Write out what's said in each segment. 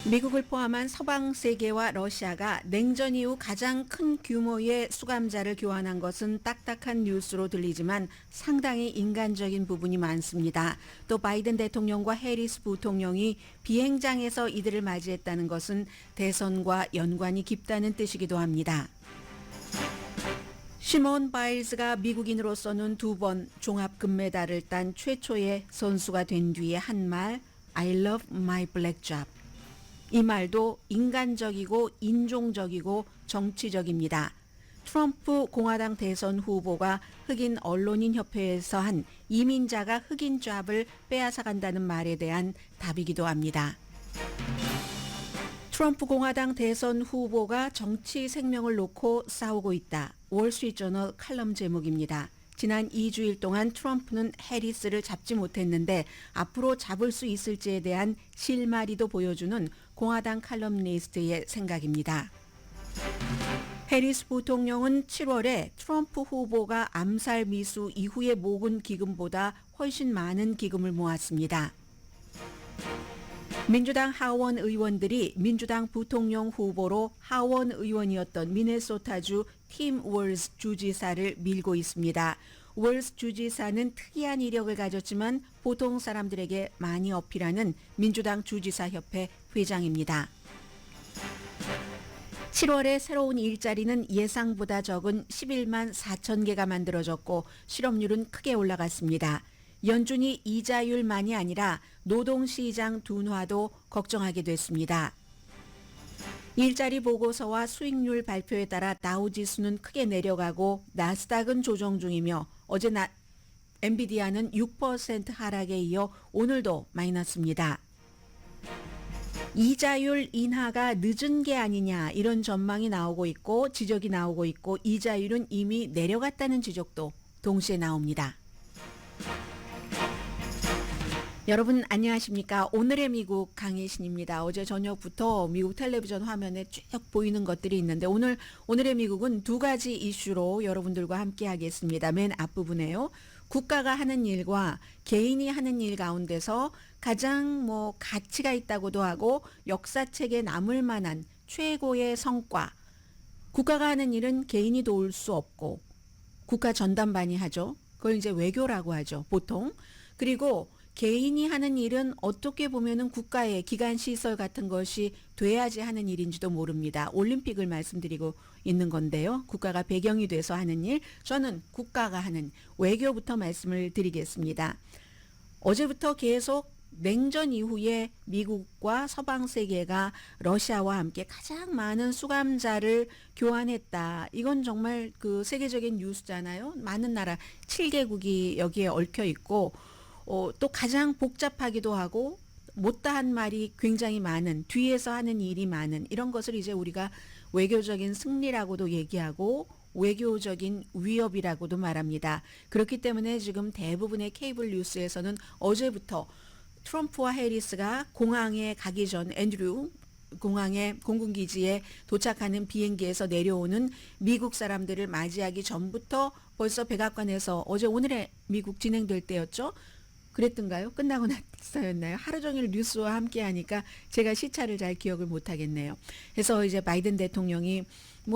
미국을 포함한 서방 세계와 러시아가 냉전 이후 가장 큰 규모의 수감자를 교환한 것은 딱딱한 뉴스로 들리지만 상당히 인간적인 부분이 많습니다. 또 바이든 대통령과 해리스 부통령이 비행장에서 이들을 맞이했다는 것은 대선과 연관이 깊다는 뜻이기도 합니다. 시몬 바일즈가 미국인으로서는 2번 종합 금메달을 딴 최초의 선수가 된 뒤에 한 말 I love my black job. 이 말도 인간적이고 인종적이고 정치적입니다. 트럼프 공화당 대선 후보가 흑인 언론인 협회에서 한 이민자가 흑인 잡을 빼앗아간다는 말에 대한 답이기도 합니다. 트럼프 공화당 대선 후보가 정치 생명을 놓고 싸우고 있다. 월스트리트저널 칼럼 제목입니다. 지난 2주일 동안 트럼프는 해리스를 잡지 못했는데 앞으로 잡을 수 있을지에 대한 실마리도 보여주는 공화당 칼럼니스트의 생각입니다. 해리스 부통령은 7월에 트럼프 후보가 암살 미수 이후에 모은 기금보다 훨씬 많은 기금을 모았습니다. 민주당 하원 의원들이 민주당 부통령 후보로 하원 의원이었던 미네소타주 팀 월즈 주지사를 밀고 있습니다. 월즈 주지사는 특이한 이력을 가졌지만 보통 사람들에게 많이 어필하는 민주당 주지사협회 회장입니다. 7월에 새로운 일자리는 예상보다 적은 11만 4천 개가 만들어졌고 실업률은 크게 올라갔습니다. 연준이 이자율만이 아니라 노동시장 둔화도 걱정하게 됐습니다. 일자리 보고서와 수익률 발표에 따라 다우지수는 크게 내려가고 나스닥은 조정 중이며 어제 엔비디아는 6% 하락에 이어 오늘도 마이너스입니다. 이자율 인하가 늦은 게 아니냐 이런 전망이 나오고 있고 지적이 나오고 있고 이자율은 이미 내려갔다는 지적도 동시에 나옵니다. 여러분 안녕하십니까? 오늘의 미국 강혜신입니다. 어제 저녁부터 미국 텔레비전 화면에 쭉 보이는 것들이 있는데 오늘의 미국은 두 가지 이슈로 여러분들과 함께 하겠습니다. 맨 앞부분에요. 국가가 하는 일과 개인이 하는 일 가운데서 가장 가치가 있다고도 하고 역사책에 남을 만한 최고의 성과. 국가가 하는 일은 개인이 도울 수 없고 국가 전담반이 하죠. 그걸 이제 외교라고 하죠. 보통. 그리고 개인이 하는 일은 어떻게 보면은 국가의 기관 시설 같은 것이 돼야지 하는 일인지도 모릅니다. 올림픽을 말씀드리고 있는 건데요. 국가가 배경이 돼서 하는 일, 저는 국가가 하는 외교부터 말씀을 드리겠습니다. 어제부터 계속 냉전 이후에 미국과 서방 세계가 러시아와 함께 가장 많은 수감자를 교환했다. 이건 정말 그 세계적인 뉴스잖아요. 많은 나라 7개국이 여기에 얽혀 있고 또 가장 복잡하기도 하고 못다한 말이 굉장히 많은 뒤에서 하는 일이 많은 이런 것을 이제 우리가 외교적인 승리라고도 얘기하고 외교적인 위협이라고도 말합니다. 그렇기 때문에 지금 대부분의 케이블 뉴스에서는 어제부터 트럼프와 해리스가 공항에 가기 전 앤드류 공항의 공군기지에 도착하는 비행기에서 내려오는 미국 사람들을 맞이하기 전부터 벌써 백악관에서 오늘의 미국 진행될 때였죠. 그랬던가요? 끝나고 나서였나요? 하루 종일 뉴스와 함께 하니까 제가 시차를 잘 기억을 못 하겠네요. 그래서 이제 바이든 대통령이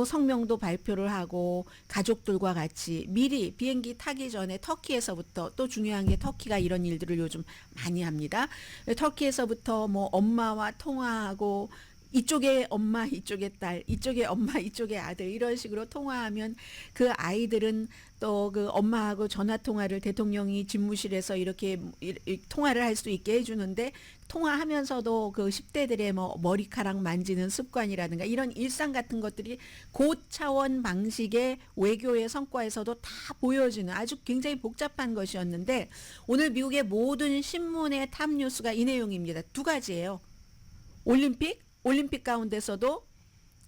성명도 발표를 하고 가족들과 같이 미리 비행기 타기 전에 터키에서부터 또 중요한 게 터키가 이런 일들을 요즘 많이 합니다. 터키에서부터 엄마와 통화하고 이쪽에 엄마, 이쪽에 딸, 이쪽에 엄마, 이쪽에 아들 이런 식으로 통화하면 그 아이들은 또 그 엄마하고 전화 통화를 대통령이 집무실에서 이렇게 통화를 할 수 있게 해주는데 통화하면서도 그 10대들의 머리카락 만지는 습관이라든가 이런 일상 같은 것들이 고차원 방식의 외교의 성과에서도 다 보여지는 아주 굉장히 복잡한 것이었는데 오늘 미국의 모든 신문의 탑 뉴스가 이 내용입니다. 두 가지예요. 올림픽 가운데서도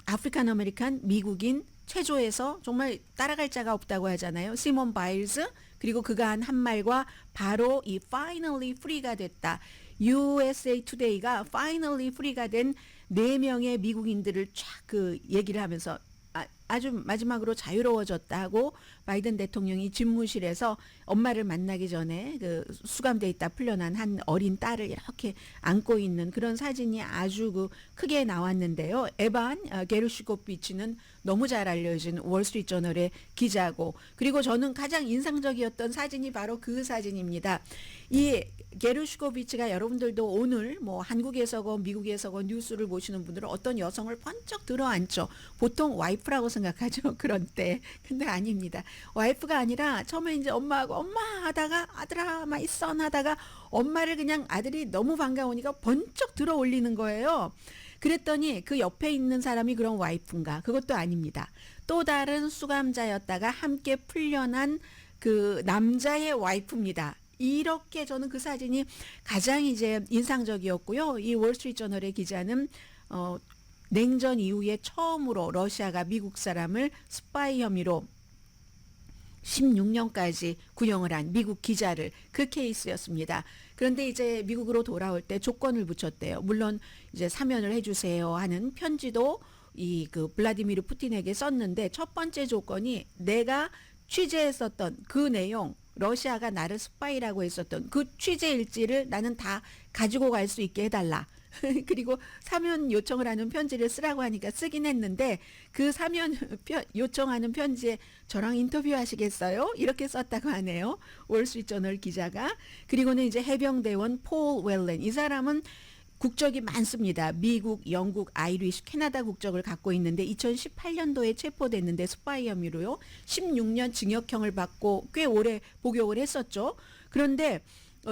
아프리칸 아메리칸 미국인 체조에서 정말 따라갈 자가 없다고 하잖아요. 시몬 바일즈 그리고 그가 한 말과 바로 이 finally free가 됐다. USA Today가 finally free가 된 4명의 미국인들을 쫙 그 얘기를 하면서 아주 마지막으로 자유로워졌다고 바이든 대통령이 집무실에서 엄마를 만나기 전에 그 수감돼 있다 풀려난 한 어린 딸을 이렇게 안고 있는 그런 사진이 아주 그 크게 나왔는데요. 에반 게르슈코비치는 너무 잘 알려진 월스트리트저널의 기자고, 그리고 저는 가장 인상적이었던 사진이 바로 그 사진입니다. 이 게르슈코비치가, 여러분들도 오늘 뭐 한국에서건 미국에서건 뉴스를 보시는 분들은 어떤 여성을 번쩍 들어앉죠. 보통 와이프라고 생각하죠. 그런 때. 근데 아닙니다. 와이프가 아니라 처음에 이제 엄마하고 엄마 하다가 아들아 마 있어 하다가 엄마를 그냥 아들이 너무 반가우니까 번쩍 들어 올리는 거예요. 그랬더니 그 옆에 있는 사람이 그런 와이프인가? 그것도 아닙니다. 또 다른 수감자였다가 함께 풀려난 그 남자의 와이프입니다. 이렇게 저는 그 사진이 가장 이제 인상적이었고요. 이 월스트리트저널의 기자는 냉전 이후에 처음으로 러시아가 미국 사람을 스파이 혐의로 16년까지 구형을 한 미국 기자를, 그 케이스였습니다. 그런데 이제 미국으로 돌아올 때 조건을 붙였대요. 물론 이제 사면을 해주세요 하는 편지도 이 그 블라디미르 푸틴에게 썼는데, 첫 번째 조건이 내가 취재했었던 그 내용, 러시아가 나를 스파이라고 했었던 그 취재 일지를 나는 다 가지고 갈 수 있게 해달라. 그리고 사면 요청을 하는 편지를 쓰라고 하니까 쓰긴 했는데, 그 사면 요청하는 편지에 저랑 인터뷰하시겠어요? 이렇게 썼다고 하네요. 월스트리트저널 기자가. 그리고는 이제 해병대원 폴 웰렌, 이 사람은 국적이 많습니다. 미국, 영국, 아이리쉬, 캐나다 국적을 갖고 있는데 2018년도에 체포됐는데 스파이 혐의로요. 16년 징역형을 받고 꽤 오래 복역을 했었죠. 그런데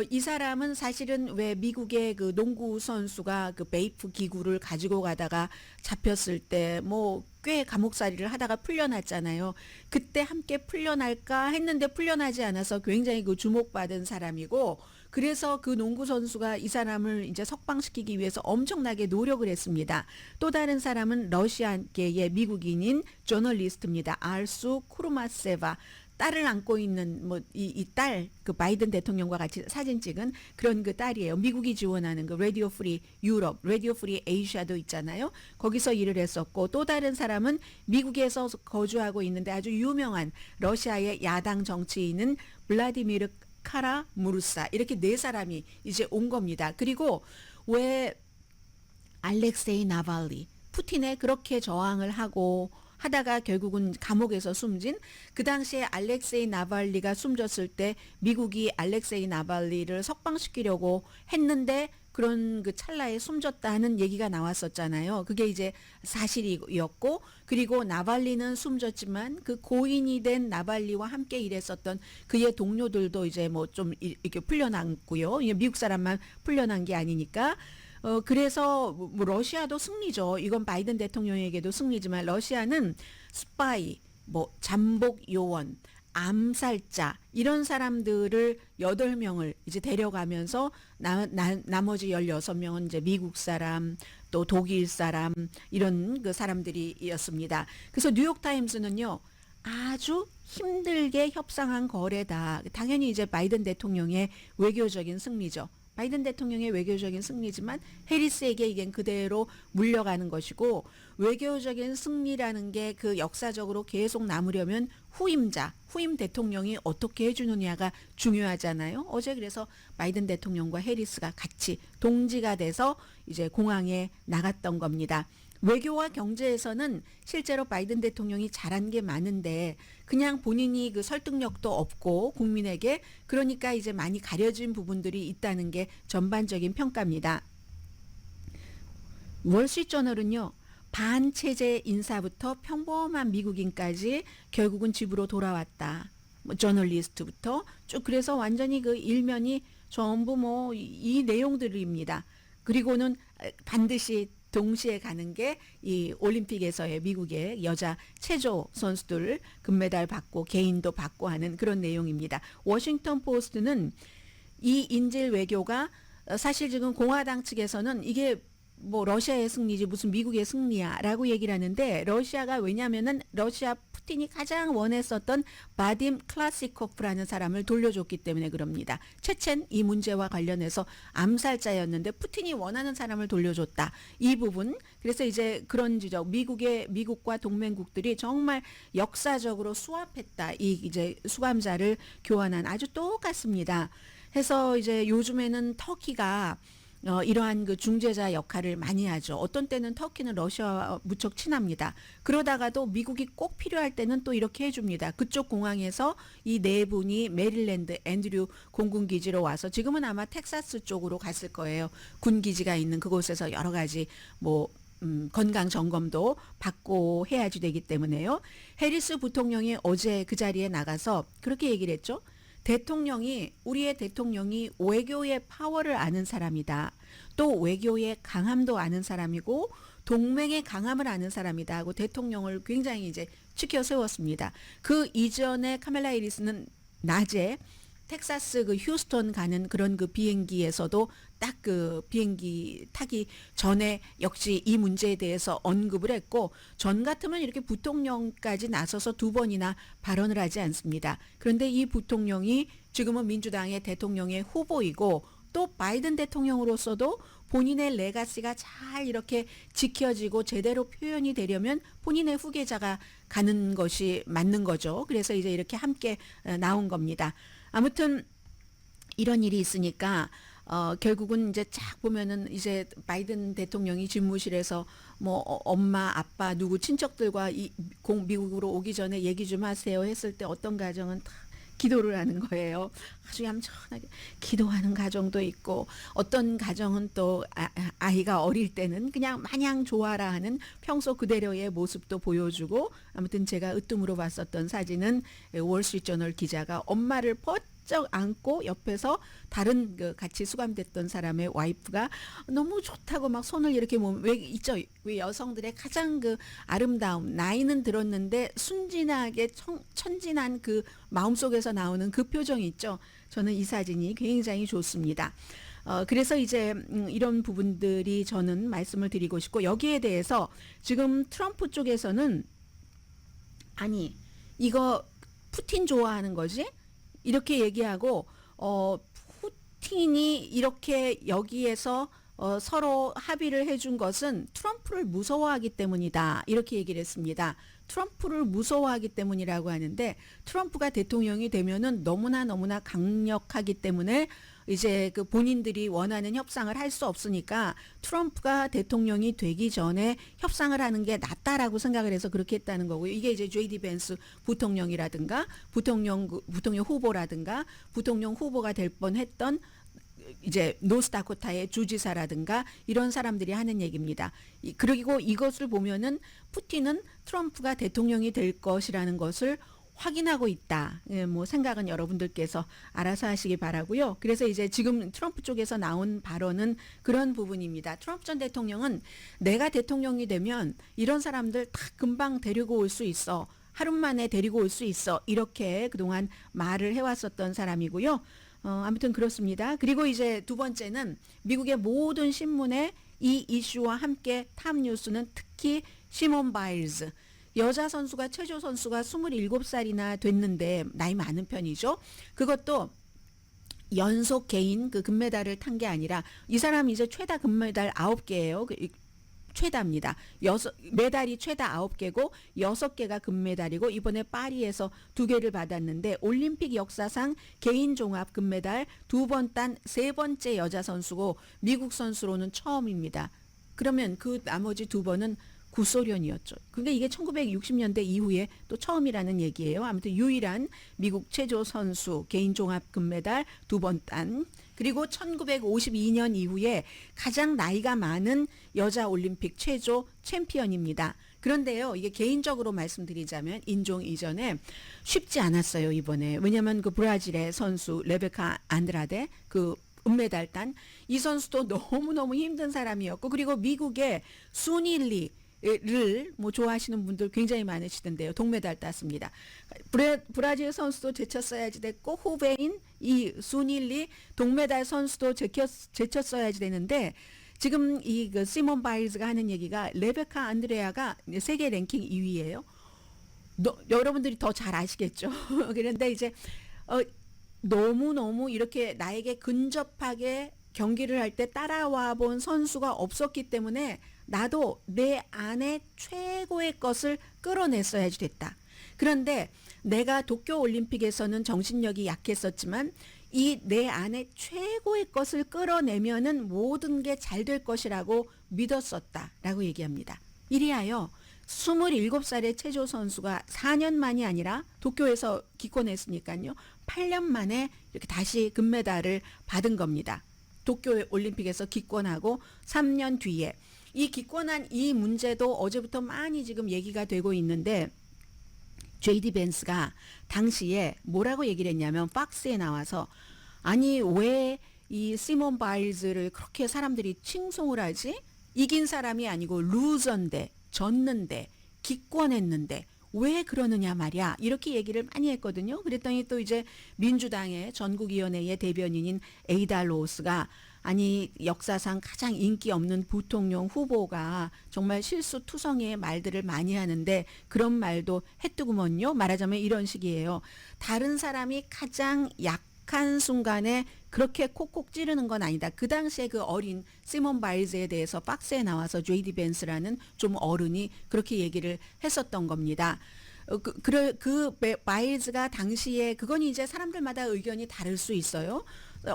이 사람은 사실은 왜 미국의 그 농구 선수가 그 베이프 기구를 가지고 가다가 잡혔을 때 뭐 꽤 감옥살이를 하다가 풀려났잖아요. 그때 함께 풀려날까 했는데 풀려나지 않아서 굉장히 그 주목받은 사람이고, 그래서 그 농구 선수가 이 사람을 이제 석방시키기 위해서 엄청나게 노력을 했습니다. 또 다른 사람은 러시아계의 미국인인 저널리스트입니다. 알수 쿠르마세바. 딸을 안고 있는 뭐 이 딸, 그 바이든 대통령과 같이 사진 찍은 그런 그 딸이에요. 미국이 지원하는 그 라디오 프리 유럽, 라디오 프리 에이시아도 있잖아요. 거기서 일을 했었고, 또 다른 사람은 미국에서 거주하고 있는데 아주 유명한 러시아의 야당 정치인은 블라디미르 카라무르사. 이렇게 네 사람이 이제 온 겁니다. 그리고 왜 알렉세이 나발리, 푸틴에 그렇게 저항을 하다가 결국은 감옥에서 숨진, 그 당시에 알렉세이 나발리가 숨졌을 때 미국이 알렉세이 나발리를 석방시키려고 했는데 그런 그 찰나에 숨졌다는 얘기가 나왔었잖아요. 그게 이제 사실이었고, 그리고 나발리는 숨졌지만 그 고인이 된 나발리와 함께 일했었던 그의 동료들도 이제 뭐 좀 이렇게 풀려났고요. 미국 사람만 풀려난 게 아니니까. 그래서 뭐 러시아도 승리죠. 이건 바이든 대통령에게도 승리지만, 러시아는 스파이, 뭐 잠복 요원, 암살자 이런 사람들을 8명을 이제 데려가면서 나머지 16명은 이제 미국 사람, 또 독일 사람, 이런 그 사람들이었습니다. 그래서 뉴욕타임스는요, 아주 힘들게 협상한 거래다. 당연히 이제 바이든 대통령의 외교적인 승리죠. 바이든 대통령의 외교적인 승리지만 해리스에게 이게 그대로 물려가는 것이고, 외교적인 승리라는 게 그 역사적으로 계속 남으려면 후임 대통령이 어떻게 해주느냐가 중요하잖아요. 어제 그래서 바이든 대통령과 해리스가 같이 동지가 돼서 이제 공항에 나갔던 겁니다. 외교와 경제에서는 실제로 바이든 대통령이 잘한 게 많은데 그냥 본인이 그 설득력도 없고 국민에게, 그러니까 이제 많이 가려진 부분들이 있다는 게 전반적인 평가입니다. 월스트리트저널은요, 반체제 인사부터 평범한 미국인까지 결국은 집으로 돌아왔다. 뭐 저널리스트부터 쭉, 그래서 완전히 그 일면이 전부 뭐 이 내용들입니다. 그리고는 반드시 동시에 가는 게 이 올림픽에서의 미국의 여자 체조 선수들 금메달 받고 개인도 받고 하는 그런 내용입니다. 워싱턴 포스트는 이 인질 외교가 사실 지금 공화당 측에서는 이게 뭐 러시아의 승리지 무슨 미국의 승리야라고 얘기를 하는데 러시아가 왜냐면은 러시아 푸틴이 가장 원했었던 바딤 클라시코프라는 사람을 돌려줬기 때문에 그럽니다. 체첸 이 문제와 관련해서 암살자였는데 푸틴이 원하는 사람을 돌려줬다. 이 부분 그래서 이제 그런 지적 미국과 동맹국들이 정말 역사적으로 수합했다. 이 이제 수감자를 교환한 아주 똑같습니다. 해서 이제 요즘에는 터키가 이러한 그 중재자 역할을 많이 하죠. 어떤 때는 터키는 러시아와 무척 친합니다. 그러다가도 미국이 꼭 필요할 때는 또 이렇게 해줍니다. 그쪽 공항에서 이 네 분이 메릴랜드 앤드류 공군기지로 와서 지금은 아마 텍사스 쪽으로 갔을 거예요. 군기지가 있는 그곳에서 여러 가지 뭐 건강 점검도 받고 해야지 되기 때문에요. 해리스 부통령이 어제 그 자리에 나가서 그렇게 얘기를 했죠. 우리의 대통령이 외교의 파워를 아는 사람이다. 또 외교의 강함도 아는 사람이고 동맹의 강함을 아는 사람이다 하고 대통령을 굉장히 이제 치켜 세웠습니다. 그 이전에 카멜라 해리스는 낮에 텍사스 그 휴스턴 가는 그런 그 비행기에서도 딱 그 비행기 타기 전에 역시 이 문제에 대해서 언급을 했고 전 같으면 이렇게 부통령까지 나서서 두 번이나 발언을 하지 않습니다. 그런데 이 부통령이 지금은 민주당의 대통령의 후보이고 또 바이든 대통령으로서도 본인의 레가시가 잘 이렇게 지켜지고 제대로 표현이 되려면 본인의 후계자가 가는 것이 맞는 거죠. 그래서 이제 이렇게 함께 나온 겁니다. 아무튼 이런 일이 있으니까 결국은 이제 쫙 보면은 이제 바이든 대통령이 집무실에서 뭐 엄마 아빠 누구 친척들과 미국으로 오기 전에 얘기 좀 하세요 했을 때 어떤 가정은 다 기도를 하는 거예요. 아주 얌전하게 기도하는 가정도 있고 어떤 가정은 또 아이가 어릴 때는 그냥 마냥 좋아라 하는 평소 그대로의 모습도 보여주고 아무튼 제가 으뜸으로 봤었던 사진은 월스트리트저널 기자가 엄마를 쩍 안고 옆에서 다른 그 같이 수감됐던 사람의 와이프가 너무 좋다고 막 손을 이렇게 왜 있죠? 왜 여성들의 가장 그 아름다움 나이는 들었는데 순진하게 천진한 그 마음속에서 나오는 그 표정이 있죠. 저는 이 사진이 굉장히 좋습니다. 그래서 이제 이런 부분들이 저는 말씀을 드리고 싶고 여기에 대해서 지금 트럼프 쪽에서는 아니 이거 푸틴 좋아하는 거지? 이렇게 얘기하고 푸틴이 이렇게 여기에서 서로 합의를 해준 것은 트럼프를 무서워하기 때문이다. 이렇게 얘기를 했습니다. 트럼프를 무서워하기 때문이라고 하는데 트럼프가 대통령이 되면은 너무나 강력하기 때문에 이제 그 본인들이 원하는 협상을 할 수 없으니까 트럼프가 대통령이 되기 전에 협상을 하는 게 낫다라고 생각을 해서 그렇게 했다는 거고요. 이게 이제 JD 벤스 부통령이라든가 부통령 후보라든가 부통령 후보가 될 뻔했던 이제 노스다코타의 주지사라든가 이런 사람들이 하는 얘기입니다. 그리고 이것을 보면은 푸틴은 트럼프가 대통령이 될 것이라는 것을 확인하고 있다. 뭐 생각은 여러분들께서 알아서 하시기 바라고요. 그래서 이제 지금 트럼프 쪽에서 나온 발언은 그런 부분입니다. 트럼프 전 대통령은 내가 대통령이 되면 이런 사람들 다 금방 데리고 올 수 있어. 하루 만에 데리고 올 수 있어. 이렇게 그동안 말을 해왔었던 사람이고요. 아무튼 그렇습니다. 그리고 이제 두 번째는 미국의 모든 신문에 이 이슈와 함께 탑뉴스는 특히 시몬 바일즈 여자 선수가 체조 선수가 27살이나 됐는데 나이 많은 편이죠. 그것도 연속 개인 그 금메달을 탄 게 아니라 이 사람 이제 최다 금메달 9개예요. 최다입니다. 메달이 최다 9개고 6개가 금메달이고 이번에 파리에서 2개를 받았는데 올림픽 역사상 개인 종합 금메달 2번 딴 3번째 여자 선수고 미국 선수로는 처음입니다. 그러면 그 나머지 2번은 구소련이었죠. 근데 이게 1960년대 이후에 또 처음이라는 얘기예요. 아무튼 유일한 미국 체조 선수 개인 종합 금메달 2번 딴 그리고 1952년 이후에 가장 나이가 많은 여자 올림픽 체조 챔피언입니다. 그런데요, 이게 개인적으로 말씀드리자면 인종 이전에 쉽지 않았어요, 이번에. 왜냐하면 그 브라질의 선수 레베카 안드라데 그 은메달 딴 이 선수도 너무너무 힘든 사람이었고 그리고 미국의 수닐리 를 뭐 좋아하시는 분들 굉장히 많으시던데요. 동메달 땄습니다. 브라질 선수도 제쳤어야지 됐고 후배인 이 수닐리 동메달 선수도 제쳤어야지 되는데 지금 그 시몬 바일즈가 하는 얘기가 레베카 안드레아가 세계 랭킹 2위예요. 여러분들이 더 잘 아시겠죠. 그런데 이제 너무너무 이렇게 나에게 근접하게 경기를 할 때 따라와 본 선수가 없었기 때문에 나도 내 안에 최고의 것을 끌어냈어야지 됐다. 그런데 내가 도쿄 올림픽에서는 정신력이 약했었지만 이 내 안에 최고의 것을 끌어내면은 모든 게 잘 될 것이라고 믿었었다라고 얘기합니다. 이리하여 27살의 체조 선수가 4년 만이 아니라 도쿄에서 기권했으니까요. 8년 만에 이렇게 다시 금메달을 받은 겁니다. 도쿄 올림픽에서 기권하고 3년 뒤에 이 기권한 이 문제도 어제부터 많이 지금 얘기가 되고 있는데 JD 벤스가 당시에 뭐라고 얘기를 했냐면 박스에 나와서 아니 왜 이 시몬 바일즈를 그렇게 사람들이 칭송을 하지? 이긴 사람이 아니고 루저인데 졌는데 기권했는데 왜 그러느냐 말이야 이렇게 얘기를 많이 했거든요. 그랬더니 또 이제 민주당의 전국위원회의 대변인인 에이다 로스가 아니 역사상 가장 인기 없는 부통령 후보가 정말 실수투성이의 말들을 많이 하는데 그런 말도 했더구먼요. 말하자면 이런 식이에요. 다른 사람이 가장 약한 순간에 그렇게 콕콕 찌르는 건 아니다. 그 당시에 그 어린 시몬 바일즈에 대해서 박스에 나와서 JD 벤스라는 좀 어른이 그렇게 얘기를 했었던 겁니다. 그 바일즈가 당시에 그건 이제 사람들마다 의견이 다를 수 있어요.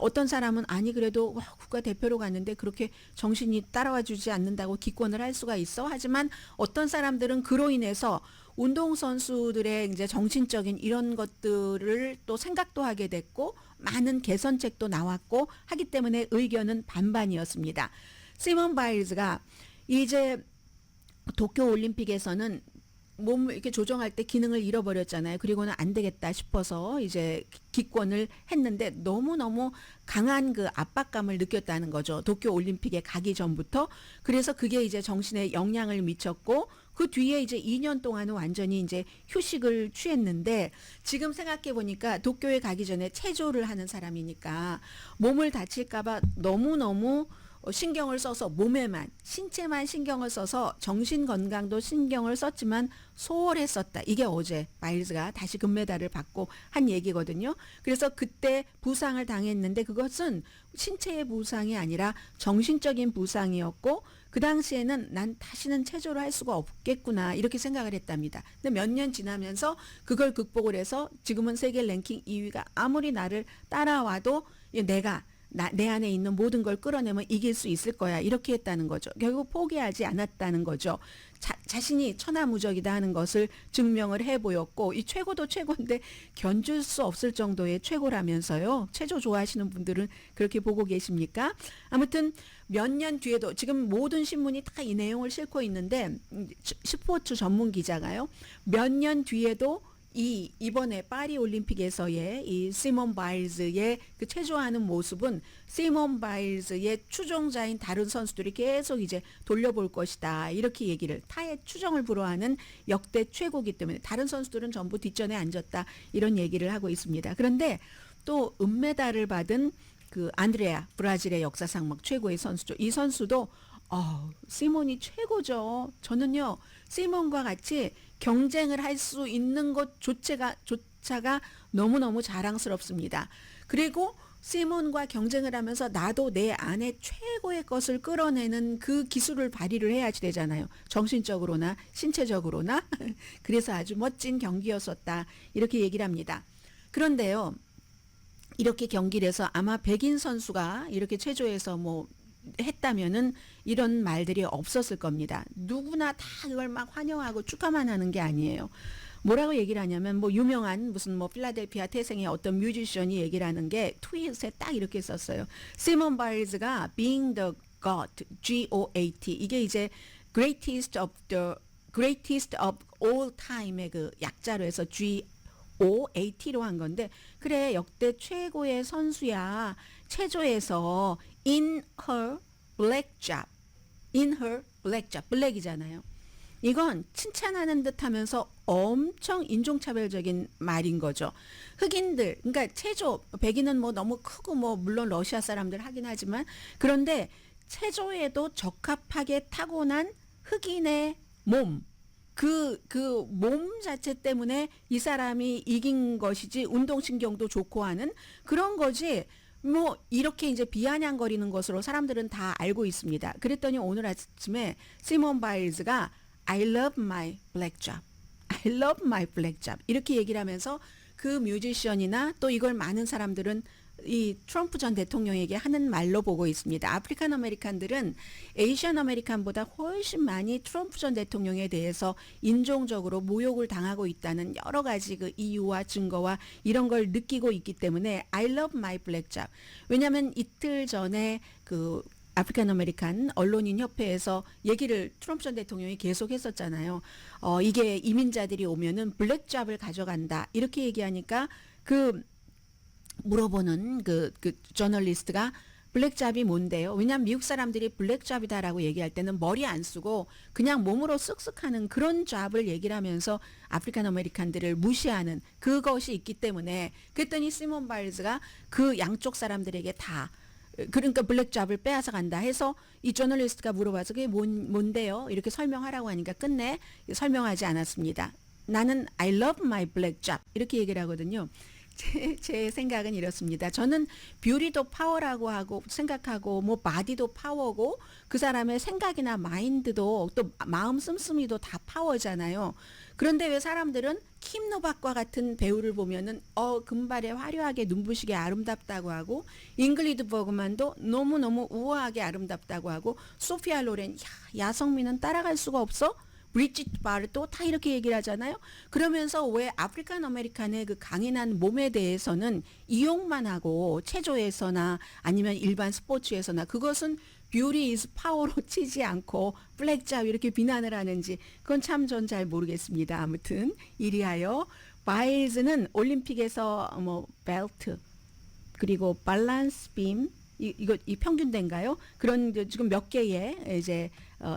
어떤 사람은 아니 그래도 국가대표로 갔는데 그렇게 정신이 따라와 주지 않는다고 기권을 할 수가 있어. 하지만 어떤 사람들은 그로 인해서 운동선수들의 이제 정신적인 이런 것들을 또 생각도 하게 됐고 많은 개선책도 나왔고 하기 때문에 의견은 반반이었습니다. 시몬 바일즈가 이제 도쿄 올림픽에서는 몸을 이렇게 조정할 때 기능을 잃어버렸잖아요. 그리고는 안 되겠다 싶어서 이제 기권을 했는데 너무너무 강한 그 압박감을 느꼈다는 거죠. 도쿄 올림픽에 가기 전부터. 그래서 그게 이제 정신에 영향을 미쳤고 그 뒤에 이제 2년 동안은 완전히 이제 휴식을 취했는데 지금 생각해 보니까 도쿄에 가기 전에 체조를 하는 사람이니까 몸을 다칠까봐 너무너무 신경을 써서 몸에만 신체만 신경을 써서 정신 건강도 신경을 썼지만 소홀했었다. 이게 어제 바일즈가 다시 금메달을 받고 한 얘기거든요. 그래서 그때 부상을 당했는데 그것은 신체의 부상이 아니라 정신적인 부상이었고 그 당시에는 난 다시는 체조를 할 수가 없겠구나 이렇게 생각을 했답니다. 근데 몇 년 지나면서 그걸 극복을 해서 지금은 세계 랭킹 2위가 아무리 나를 따라와도 내가 내 안에 있는 모든 걸 끌어내면 이길 수 있을 거야 이렇게 했다는 거죠. 결국 포기하지 않았다는 거죠. 자신이 천하무적이다 하는 것을 증명을 해보였고 이 최고도 최고인데 견줄 수 없을 정도의 최고라면서요. 체조 좋아하시는 분들은 그렇게 보고 계십니까? 아무튼 몇 년 뒤에도 지금 모든 신문이 다 이 내용을 싣고 있는데 스포츠 전문 기자가요. 몇 년 뒤에도 이번에 파리 올림픽에서의 이 시몬 바일즈의 그 체조하는 모습은 시몬 바일즈의 추종자인 다른 선수들이 계속 이제 돌려볼 것이다. 이렇게 얘기를 타의 추정을 불허하는 역대 최고기 때문에 다른 선수들은 전부 뒷전에 앉았다. 이런 얘기를 하고 있습니다. 그런데 또 은메달을 받은 그 안드레아 브라질의 역사상 막 최고의 선수죠. 이 선수도 시몬이 최고죠. 저는요 시몬과 같이 경쟁을 할 수 있는 것조차가 너무너무 자랑스럽습니다. 그리고 시몬과 경쟁을 하면서 나도 내 안에 최고의 것을 끌어내는 그 기술을 발휘를 해야지 되잖아요. 정신적으로나 신체적으로나. 그래서 아주 멋진 경기였었다. 이렇게 얘기를 합니다. 그런데요. 이렇게 경기를 해서 아마 백인 선수가 이렇게 체조에서 뭐 했다면은 이런 말들이 없었을 겁니다. 누구나 다 그걸 막 환영하고 축하만 하는 게 아니에요. 뭐라고 얘기를 하냐면 뭐 유명한 무슨 뭐 필라델피아 태생의 어떤 뮤지션이 얘기를 하는 게 트윗에 딱 이렇게 썼어요. 시몬 바일즈가 being the GOAT, G-O-A-T 이게 이제 greatest of all time의 그 약자로 해서 OAT로 한 건데 그래 역대 최고의 선수야. 체조에서 in her black job 블랙이잖아요. 이건 칭찬하는 듯 하면서 엄청 인종차별적인 말인 거죠. 흑인들 그러니까 체조 백인은 뭐 너무 크고 뭐 물론 러시아 사람들 하긴 하지만 그런데 체조에도 적합하게 타고난 흑인의 몸, 그 몸 자체 때문에 이 사람이 이긴 것이지 운동신경도 좋고 하는 그런 거지 뭐 이렇게 이제 비아냥거리는 것으로 사람들은 다 알고 있습니다. 그랬더니 오늘 아침에 시몬 바일즈가 I love my black job. I love my black job. 이렇게 얘기를 하면서 그 뮤지션이나 또 이걸 많은 사람들은 이 트럼프 전 대통령에게 하는 말로 보고 있습니다. 아프리칸 아메리칸들은 에이시안 아메리칸보다 훨씬 많이 트럼프 전 대통령에 대해서 인종적으로 모욕을 당하고 있다는 여러 가지 그 이유와 증거와 이런 걸 느끼고 있기 때문에 I love my black job. 왜냐하면 이틀 전에 그 아프리칸 아메리칸 언론인 협회에서 얘기를 트럼프 전 대통령이 계속 했었잖아요. 이게 이민자들이 오면은 블랙 잡을 가져간다. 이렇게 얘기하니까 그 물어보는 그 저널리스트가 블랙잡이 뭔데요? 왜냐하면 미국 사람들이 블랙잡이다라고 얘기할 때는 머리 안 쓰고 그냥 몸으로 쓱쓱 하는 그런 잡을 얘기를 하면서 아프리칸 아메리칸들을 무시하는 그것이 있기 때문에 그랬더니 시몬 바일즈가 그 양쪽 사람들에게 다 그러니까 블랙잡을 빼앗아 간다 해서 이 저널리스트가 물어봐서 그게 뭔데요? 이렇게 설명하라고 하니까 끝내 설명하지 않았습니다. 나는 I love my black job 이렇게 얘기를 하거든요. 제 생각은 이렇습니다. 저는 뷰티도 파워라고 하고 생각하고 뭐 바디도 파워고 그 사람의 생각이나 마인드도 또 마음 씀씀이도 다 파워잖아요. 그런데 왜 사람들은 킴 노박과 같은 배우를 보면은 금발에 화려하게 눈부시게 아름답다고 하고 잉글리드 버그만도 너무너무 우아하게 아름답다고 하고 소피아 로렌 야성미는 따라갈 수가 없어? 브리짓 바르도 다 이렇게 얘기를 하잖아요. 그러면서 왜 아프리칸 아메리칸의 그 강인한 몸에 대해서는 이용만 하고 체조에서나 아니면 일반 스포츠에서나 그것은 뷰티 이즈 파워로 치지 않고 블랙잡 이렇게 비난을 하는지 그건 참 전 잘 모르겠습니다. 아무튼 이리하여 바일즈는 올림픽에서 뭐 벨트 그리고 밸런스 빔 이 평균대인가요? 그런 지금 몇 개의 이제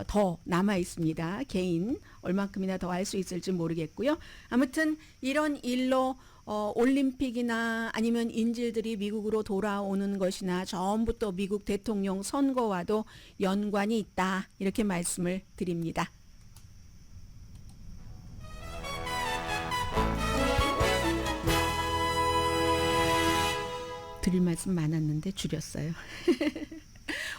더 남아 있습니다. 개인 얼만큼이나 더 할 수 있을지 모르겠고요. 아무튼 이런 일로 올림픽이나 아니면 인질들이 미국으로 돌아오는 것이나 전부 또 미국 대통령 선거와도 연관이 있다. 이렇게 말씀을 드립니다. 드릴 말씀 많았는데 줄였어요.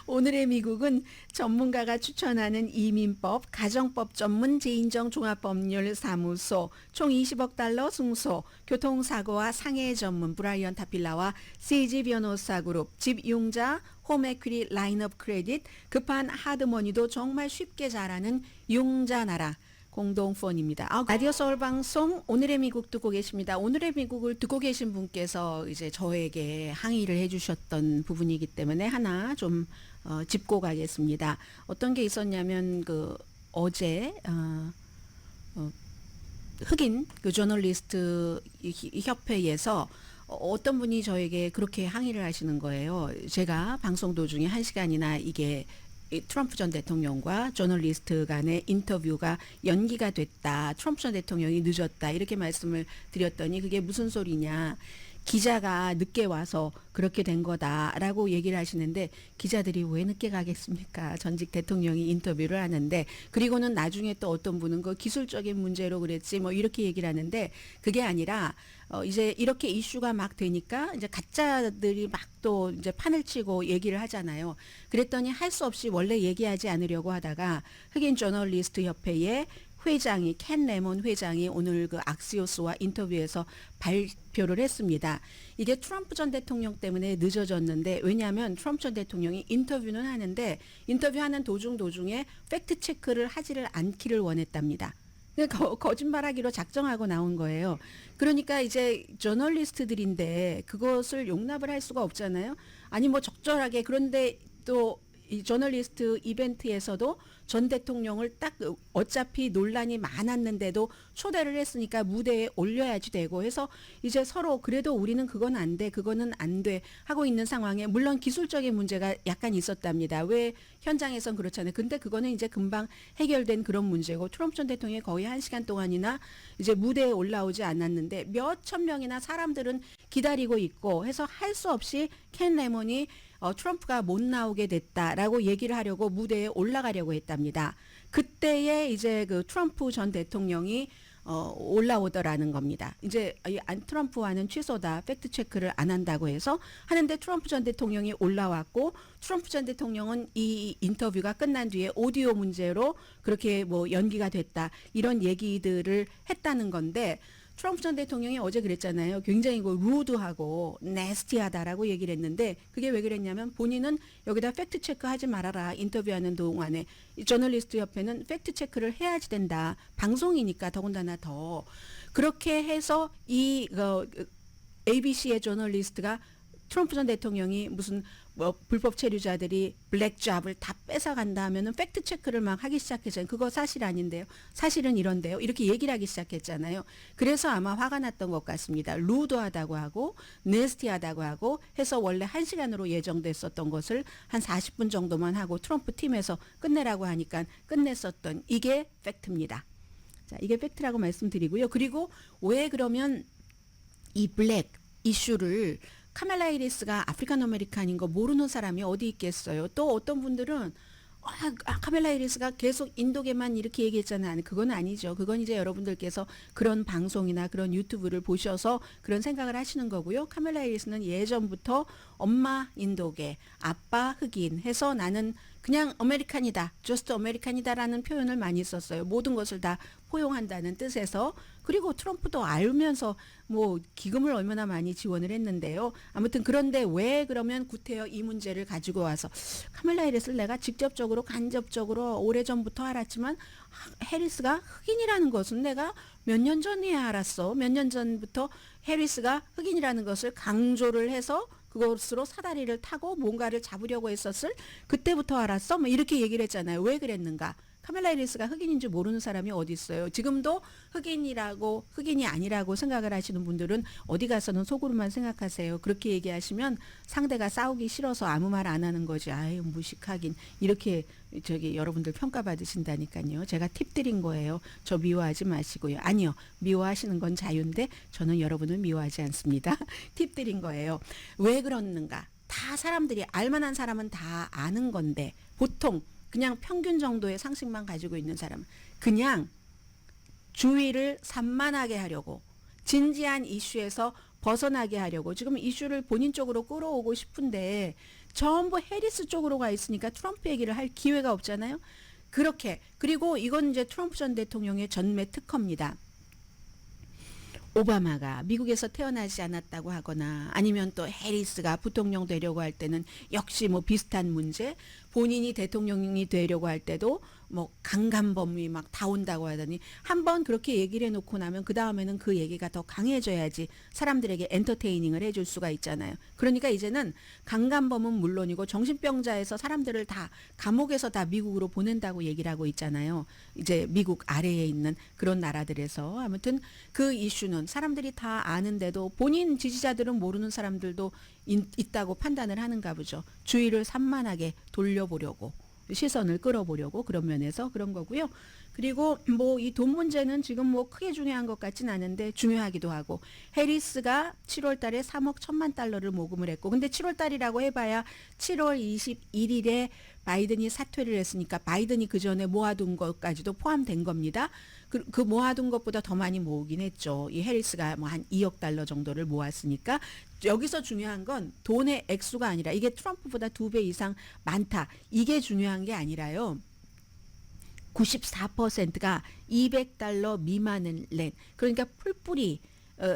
오늘의 미국은 전문가가 추천하는 이민법, 가정법 전문 재인정 종합법률사무소, 총 20억 달러 승소, 교통사고와 상해 전문 브라이언 타필라와 CG 변호사 그룹, 집용자 홈에퀴리 라인업 크레딧, 급한 하드머니도 정말 쉽게 잘하는 용자나라. 공동폰입니다. 라디오 서울 방송 오늘의 미국 듣고 계십니다. 오늘의 미국을 듣고 계신 분께서 이제 저에게 항의를 해주셨던 부분이기 때문에 하나 좀 짚고 가겠습니다. 어떤 게 있었냐면 그 어제 흑인 그 저널리스트 협회에서 어떤 분이 저에게 그렇게 항의를 하시는 거예요. 제가 방송 도중에 1시간이나 이게 트럼프 전 대통령과 저널리스트 간의 인터뷰가 연기가 됐다. 트럼프 전 대통령이 늦었다. 이렇게 말씀을 드렸더니 그게 무슨 소리냐. 기자가 늦게 와서 그렇게 된 거다라고 얘기를 하시는데 기자들이 왜 늦게 가겠습니까? 전직 대통령이 인터뷰를 하는데 그리고는 나중에 또 어떤 분은 그 기술적인 문제로 그랬지 뭐 이렇게 얘기를 하는데 그게 아니라 이제 이렇게 이슈가 막 되니까 이제 가짜들이 막 또 이제 판을 치고 얘기를 하잖아요. 그랬더니 할 수 없이 원래 얘기하지 않으려고 하다가 흑인 저널리스트 협회의 회장이 켄 레몬 회장이 오늘 그 악시오스와 인터뷰에서 발표를 했습니다. 이게 트럼프 전 대통령 때문에 늦어졌는데 왜냐하면 트럼프 전 대통령이 인터뷰는 하는데 인터뷰하는 도중에 팩트 체크를 하지를 않기를 원했답니다. 거짓말하기로 작정하고 나온 거예요. 그러니까 이제 저널리스트들인데 그것을 용납을 할 수가 없잖아요. 아니 뭐 적절하게 그런데 또 이 저널리스트 이벤트에서도 전 대통령을 딱 어차피 논란이 많았는데도 초대를 했으니까 무대에 올려야지 되고 해서 이제 서로 그래도 우리는 그건 안 돼, 그거는 안 돼 하고 있는 상황에 물론 기술적인 문제가 약간 있었답니다. 왜 현장에선 그렇잖아요. 근데 그거는 이제 금방 해결된 그런 문제고 트럼프 전 대통령이 거의 1시간 동안이나 이제 무대에 올라오지 않았는데 몇천 명이나 사람들은 기다리고 있고 해서 할 수 없이 켄 레몬이 트럼프가 못 나오게 됐다라고 얘기를 하려고 무대에 올라가려고 했답니다. 그때에 이제 그 트럼프 전 대통령이 올라오더라는 겁니다. 이제 트럼프와는 취소다, 팩트 체크를 안 한다고 해서 하는데 트럼프 전 대통령이 올라왔고 트럼프 전 대통령은 이 인터뷰가 끝난 뒤에 오디오 문제로 그렇게 뭐 연기가 됐다 이런 얘기들을 했다는 건데 트럼프 전 대통령이 어제 그랬잖아요. 굉장히 루드하고 네스티하다라고 얘기를 했는데 그게 왜 그랬냐면 본인은 여기다 팩트 체크하지 말아라. 인터뷰하는 동안에 저널리스트 협회는 팩트 체크를 해야지 된다. 방송이니까 더군다나 더 그렇게 해서 이 ABC의 저널리스트가 트럼프 전 대통령이 무슨 뭐 불법 체류자들이 블랙잡을 다 뺏어간다 하면은 팩트 체크를 막 하기 시작했잖아요. 그거 사실 아닌데요. 사실은 이런데요. 이렇게 얘기를 하기 시작했잖아요. 그래서 아마 화가 났던 것 같습니다. 루드하다고 하고 네스티하다고 하고 해서 원래 1시간으로 예정됐었던 것을 한 40분 정도만 하고 트럼프 팀에서 끝내라고 하니까 끝냈었던 이게 팩트입니다. 자, 이게 팩트라고 말씀드리고요. 그리고 왜 그러면 이 블랙 이슈를 카멜라 해리스가 아프리칸 아메리칸인 거 모르는 사람이 어디 있겠어요. 또 어떤 분들은 카멜라 해리스가 계속 인도계만 이렇게 얘기했잖아요. 그건 아니죠. 그건 이제 여러분들께서 그런 방송이나 그런 유튜브를 보셔서 그런 생각을 하시는 거고요. 카멜라 해리스는 예전부터 엄마 인도계, 아빠 흑인 해서 나는 그냥 아메리칸이다, just 아메리칸이다라는 표현을 많이 썼어요. 모든 것을 다 포용한다는 뜻에서. 그리고 트럼프도 알면서 뭐 기금을 얼마나 많이 지원을 했는데요. 아무튼 그런데 왜 그러면 구태여 이 문제를 가지고 와서 카멜라 해리스를 내가 직접적으로 간접적으로 오래전부터 알았지만 해리스가 흑인이라는 것은 내가 몇 년 전에 알았어. 몇 년 전부터 해리스가 흑인이라는 것을 강조를 해서 그것으로 사다리를 타고 뭔가를 잡으려고 했었을 그때부터 알았어. 뭐 이렇게 얘기를 했잖아요. 왜 그랬는가? 카멜라 해리스가 흑인인 줄 모르는 사람이 어디 있어요. 지금도 흑인이라고 흑인이 아니라고 생각을 하시는 분들은 어디 가서는 속으로만 생각하세요. 그렇게 얘기하시면 상대가 싸우기 싫어서 아무 말 안 하는 거지. 아유 무식하긴 이렇게 여러분들 평가받으신다니까요. 제가 팁 드린 거예요. 저 미워하지 마시고요. 아니요. 미워하시는 건 자유인데 저는 여러분을 미워하지 않습니다. 팁 드린 거예요. 왜 그러는가? 다 사람들이 알만한 사람은 다 아는 건데 보통 그냥 평균 정도의 상식만 가지고 있는 사람은 그냥 주의를 산만하게 하려고 진지한 이슈에서 벗어나게 하려고 지금 이슈를 본인 쪽으로 끌어오고 싶은데 전부 해리스 쪽으로 가 있으니까 트럼프 얘기를 할 기회가 없잖아요. 그렇게 그리고 이건 이제 트럼프 전 대통령의 전매 특허입니다. 오바마가 미국에서 태어나지 않았다고 하거나 아니면 또 해리스가 부통령 되려고 할 때는 역시 뭐 비슷한 문제 본인이 대통령이 되려고 할 때도 뭐 강간범이 막 다 온다고 하더니 한번 그렇게 얘기를 해놓고 나면 그 다음에는 그 얘기가 더 강해져야지 사람들에게 엔터테이닝을 해줄 수가 있잖아요. 그러니까 이제는 강간범은 물론이고 정신병자에서 사람들을 다 감옥에서 다 미국으로 보낸다고 얘기를 하고 있잖아요. 이제 미국 아래에 있는 그런 나라들에서 아무튼 그 이슈는 사람들이 다 아는데도 본인 지지자들은 모르는 사람들도 있다고 판단을 하는가 보죠. 주의를 산만하게 돌려보려고 시선을 끌어보려고 그런 면에서 그런 거고요. 그리고 뭐 이 돈 문제는 지금 뭐 크게 중요한 것 같진 않은데 중요하기도 하고 해리스가 7월 달에 3억 1천만 달러를 모금을 했고 근데 7월 달이라고 해봐야 7월 21일에 바이든이 사퇴를 했으니까 바이든이 그 전에 모아둔 것까지도 포함된 겁니다. 그 모아둔 것보다 더 많이 모으긴 했죠. 이 해리스가 뭐 한 2억 달러 정도를 모았으니까 여기서 중요한 건 돈의 액수가 아니라 이게 트럼프보다 2배 이상 많다. 이게 중요한 게 아니라요. 94%가 200달러 미만을 낸 그러니까 풀뿌리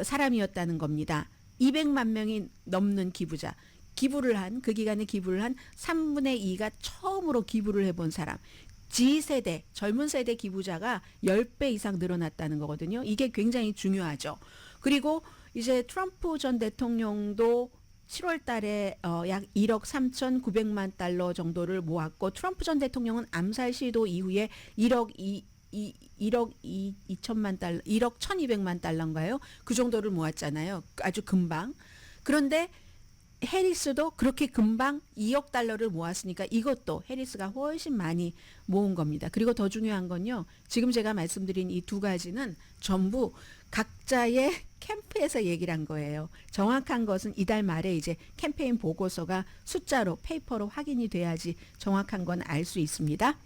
사람이었다는 겁니다. 200만 명이 넘는 기부자. 기부를 한 그 기간에 기부를 한 3분의 2가 처음으로 기부를 해본 사람. G세대 젊은 세대 기부자가 10배 이상 늘어났다는 거거든요. 이게 굉장히 중요하죠. 그리고 이제 트럼프 전 대통령도 7월 달에 약 1억 3,900만 달러 정도를 모았고 트럼프 전 대통령은 암살 시도 이후에 1억 2천만 달러, 1억 1,200만 달러인가요? 그 정도를 모았잖아요. 아주 금방. 그런데 해리스도 그렇게 금방 2억 달러를 모았으니까 이것도 해리스가 훨씬 많이 모은 겁니다. 그리고 더 중요한 건요. 지금 제가 말씀드린 이 두 가지는 전부 각자의 캠프에서 얘기를 한 거예요. 정확한 것은 이달 말에 이제 캠페인 보고서가 숫자로 페이퍼로 확인이 돼야지 정확한 건 알 수 있습니다.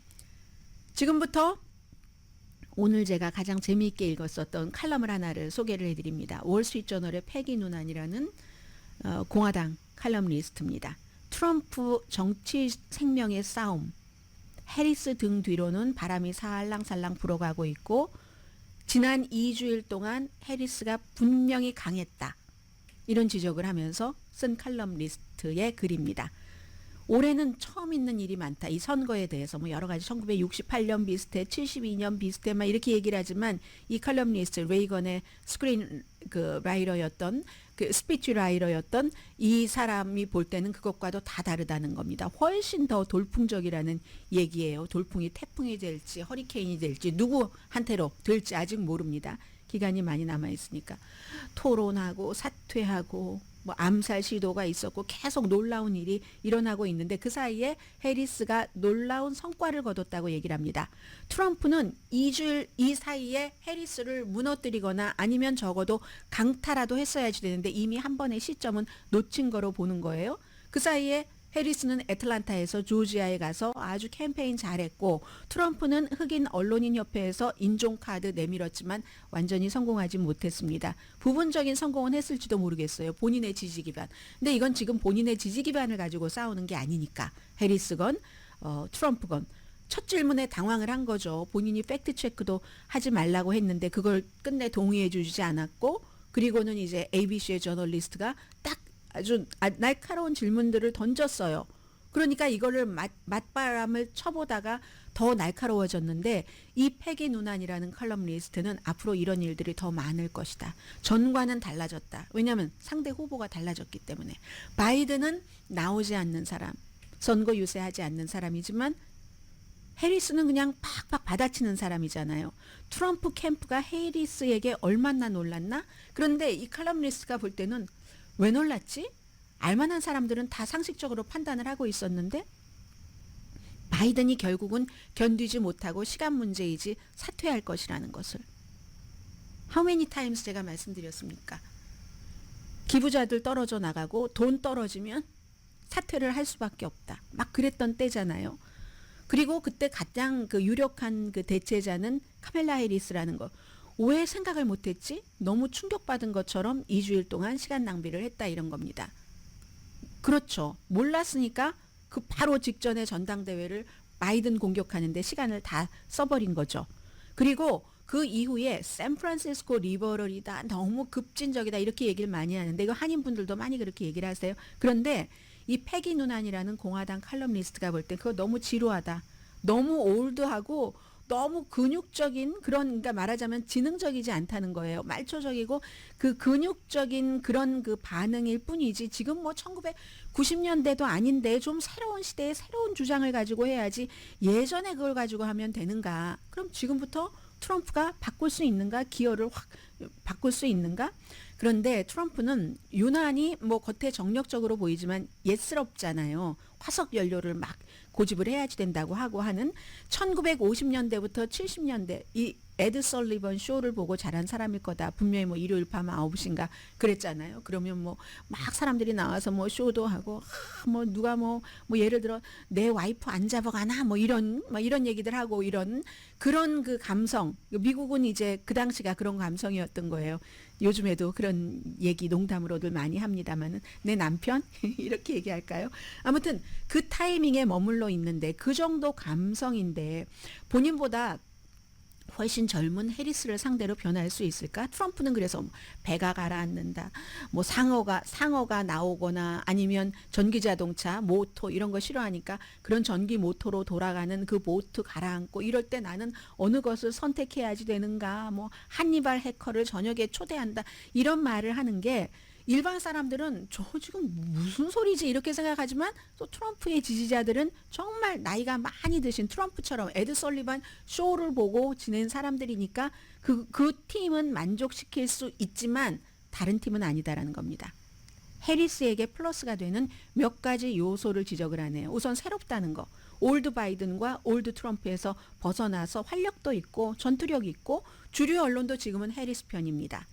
지금부터 오늘 제가 가장 재미있게 읽었었던 칼럼을 하나를 소개를 해드립니다. 월스트리트저널의 패기 누난이라는 공화당 칼럼니스트입니다. 트럼프 정치 생명의 싸움. 해리스 등 뒤로는 바람이 살랑살랑 불어가고 있고 지난 2주일 동안 해리스가 분명히 강했다. 이런 지적을 하면서 쓴 칼럼니스트의 글입니다. 올해는 처음 있는 일이 많다. 이 선거에 대해서 뭐 여러 가지 1968년 비슷해, 72년 비슷해, 막 이렇게 얘기를 하지만 이 칼럼니스트 레이건의 스크린 그 라이터였던 그 스피치 라이터였던 이 사람이 볼 때는 그것과도 다 다르다는 겁니다. 훨씬 더 돌풍적이라는 얘기예요. 돌풍이 태풍이 될지 허리케인이 될지 누구한테로 될지 아직 모릅니다. 기간이 많이 남아 있으니까 토론하고 사퇴하고 뭐 암살 시도가 있었고 계속 놀라운 일이 일어나고 있는데 그 사이에 해리스가 놀라운 성과를 거뒀다고 얘기를 합니다. 트럼프는 2주일 이 사이에 해리스를 무너뜨리거나 아니면 적어도 강타라도 했어야지 되는데 이미 한 번의 시점은 놓친 거로 보는 거예요. 그 사이에 해리스는 애틀란타에서 조지아에 가서 아주 캠페인 잘했고 트럼프는 흑인 언론인 협회에서 인종카드 내밀었지만 완전히 성공하지 못했습니다. 부분적인 성공은 했을지도 모르겠어요. 본인의 지지 기반. 근데 이건 지금 본인의 지지 기반을 가지고 싸우는 게 아니니까 해리스건 트럼프건 첫 질문에 당황을 한 거죠. 본인이 팩트 체크도 하지 말라고 했는데 그걸 끝내 동의해 주지 않았고 그리고는 이제 ABC의 저널리스트가 딱 아주 날카로운 질문들을 던졌어요. 그러니까 이거를 맞바람을 쳐보다가 더 날카로워졌는데 이 패기 누난이라는 칼럼니스트는 앞으로 이런 일들이 더 많을 것이다. 전과는 달라졌다. 왜냐하면 상대 후보가 달라졌기 때문에. 바이든은 나오지 않는 사람, 선거 유세하지 않는 사람이지만 해리스는 그냥 팍팍 받아치는 사람이잖아요. 트럼프 캠프가 해리스에게 얼마나 놀랐나? 그런데 이 칼럼니스트가 볼 때는 왜 놀랐지? 알만한 사람들은 다 상식적으로 판단을 하고 있었는데 바이든이 결국은 견디지 못하고 시간 문제이지 사퇴할 것이라는 것을. How many times 제가 말씀드렸습니까? 기부자들 떨어져 나가고 돈 떨어지면 사퇴를 할 수밖에 없다. 막 그랬던 때잖아요. 그리고 그때 가장 그 유력한 그 대체자는 카멜라 해리스라는 거. 왜 생각을 못했지? 너무 충격받은 것처럼 2주일 동안 시간 낭비를 했다 이런 겁니다. 그렇죠. 몰랐으니까 그 바로 직전에 전당대회를 바이든 공격하는데 시간을 다 써버린 거죠. 그리고 그 이후에 샌프란시스코 리버럴이다. 너무 급진적이다. 이렇게 얘기를 많이 하는데 이거 한인분들도 많이 그렇게 얘기를 하세요. 그런데 이 패기 누난이라는 공화당 칼럼니스트가 볼 때 그거 너무 지루하다. 너무 올드하고 너무 근육적인 그런 그러니까 말하자면 지능적이지 않다는 거예요. 말초적이고 그 근육적인 그런 그 반응일 뿐이지 지금 뭐 1990년대도 아닌데 좀 새로운 시대에 새로운 주장을 가지고 해야지 예전에 그걸 가지고 하면 되는가? 그럼 지금부터 트럼프가 바꿀 수 있는가? 기여를 확 바꿀 수 있는가? 그런데 트럼프는 유난히 뭐 겉에 정력적으로 보이지만 옛스럽잖아요. 화석 연료를 막 고집을 해야지 된다고 하고 하는 1950년대부터 70년대 이 에드 설리번 쇼를 보고 자란 사람일 거다. 분명히 뭐 일요일 밤 9시인가 그랬잖아요. 그러면 뭐 막 사람들이 나와서 뭐 쇼도 하고 뭐 누가 뭐 예를 들어 내 와이프 안 잡아가나 뭐 이런 얘기들 하고 이런 그런 그 감성. 미국은 이제 그 당시가 그런 감성이었던 거예요. 요즘에도 그런 얘기 농담으로들 많이 합니다만은 내 남편 이렇게 얘기할까요? 아무튼 그 타이밍에 머물러 있는데 그 정도 감성인데 본인보다 훨씬 젊은 해리스를 상대로 변할 수 있을까? 트럼프는 그래서 배가 가라앉는다. 뭐 상어가 나오거나 아니면 전기자동차, 모토 이런 거 싫어하니까 그런 전기 모토로 돌아가는 그 보트 가라앉고 이럴 때 나는 어느 것을 선택해야지 되는가? 뭐 한니발 해커를 저녁에 초대한다. 이런 말을 하는 게 일반 사람들은 저 지금 무슨 소리지 이렇게 생각하지만 또 트럼프의 지지자들은 정말 나이가 많이 드신 트럼프처럼 에드 설리반 쇼를 보고 지낸 사람들이니까 그 팀은 만족시킬 수 있지만 다른 팀은 아니다라는 겁니다. 해리스에게 플러스가 되는 몇 가지 요소를 지적을 하네요. 우선 새롭다는 거. 올드 바이든과 올드 트럼프에서 벗어나서 활력도 있고 전투력이 있고 주류 언론도 지금은 해리스 편입니다.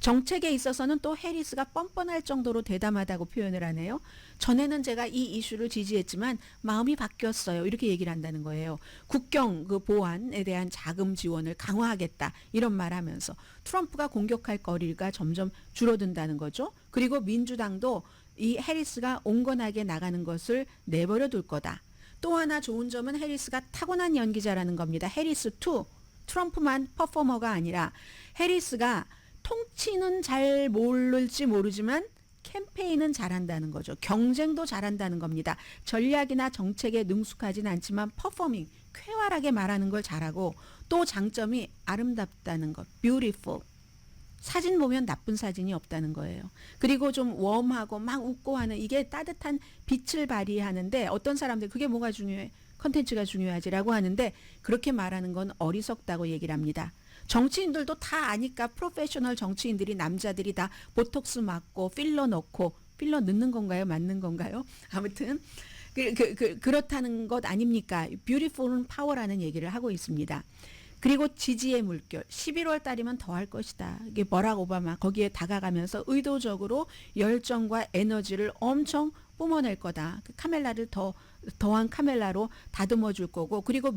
정책에 있어서는 또 해리스가 뻔뻔할 정도로 대담하다고 표현을 하네요. 전에는 제가 이 이슈를 지지했지만 마음이 바뀌었어요. 이렇게 얘기를 한다는 거예요. 국경 그 보안에 대한 자금 지원을 강화하겠다. 이런 말 하면서 트럼프가 공격할 거리가 점점 줄어든다는 거죠. 그리고 민주당도 이 해리스가 온건하게 나가는 것을 내버려 둘 거다. 또 하나 좋은 점은 해리스가 타고난 연기자라는 겁니다. 해리스 2. 트럼프만 퍼포머가 아니라 해리스가 통치는 잘 모를지 모르지만 캠페인은 잘한다는 거죠. 경쟁도 잘한다는 겁니다. 전략이나 정책에 능숙하진 않지만 퍼포밍, 쾌활하게 말하는 걸 잘하고 또 장점이 아름답다는 것, beautiful. 사진 보면 나쁜 사진이 없다는 거예요. 그리고 좀 웜하고 막 웃고 하는 이게 따뜻한 빛을 발휘하는데 어떤 사람들 그게 뭐가 중요해? 컨텐츠가 중요하지라고 하는데 그렇게 말하는 건 어리석다고 얘기를 합니다. 정치인들도 다 아니까 프로페셔널 정치인들이 남자들이 다 보톡스 맞고 필러 넣고 필러 넣는 건가요? 맞는 건가요? 아무튼 그렇다는 것 아닙니까? 뷰티풀은 파워라는 얘기를 하고 있습니다. 그리고 지지의 물결 11월 달이면 더 할 것이다. 이게 버락 오바마 거기에 다가가면서 의도적으로 열정과 에너지를 엄청 뿜어낼 거다. 그 카멜라를 더한 카멜라로 다듬어 줄 거고 그리고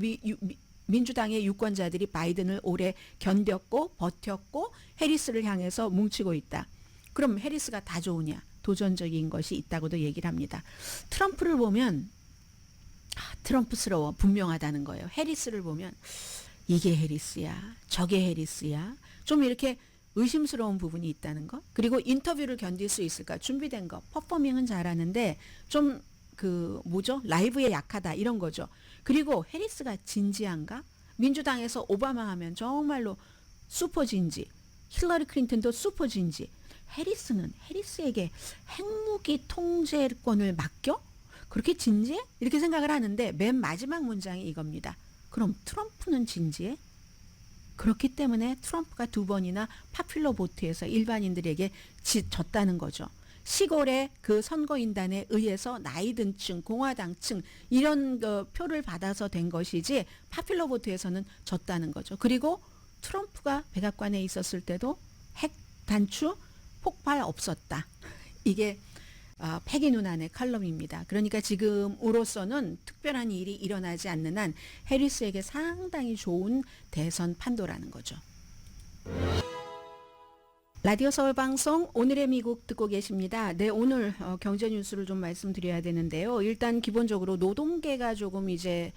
민주당의 유권자들이 바이든을 오래 견뎠고 버텼고 해리스를 향해서 뭉치고 있다. 그럼 해리스가 다 좋으냐? 도전적인 것이 있다고도 얘기를 합니다. 트럼프를 보면 트럼프스러워 분명하다는 거예요. 해리스를 보면 이게 해리스야 저게 해리스야 좀 이렇게 의심스러운 부분이 있다는 거. 그리고 인터뷰를 견딜 수 있을까? 준비된 거. 퍼포밍은 잘하는데 좀 라이브에 약하다 이런 거죠. 그리고 해리스가 진지한가? 민주당에서 오바마 하면 정말로 슈퍼 진지, 힐러리 클린턴도 슈퍼 진지. 해리스에게 핵무기 통제권을 맡겨? 그렇게 진지해? 이렇게 생각을 하는데 맨 마지막 문장이 이겁니다. 그럼 트럼프는 진지해? 그렇기 때문에 트럼프가 2번이나 파퓰러 보트에서 일반인들에게 졌다는 거죠. 시골의 그 선거인단에 의해서 나이든 층, 공화당 층 이런 표를 받아서 된 것이지 파퓰러 보트에서는 졌다는 거죠. 그리고 트럼프가 백악관에 있었을 때도 핵 단추 폭발 없었다. 이게 패기 누난의 칼럼입니다. 그러니까 지금으로서는 특별한 일이 일어나지 않는 한 해리스에게 상당히 좋은 대선 판도라는 거죠. 라디오 서울 방송 오늘의 미국 듣고 계십니다. 네, 오늘 경제 뉴스를 좀 말씀드려야 되는데요. 일단 기본적으로 노동계가 조금 이제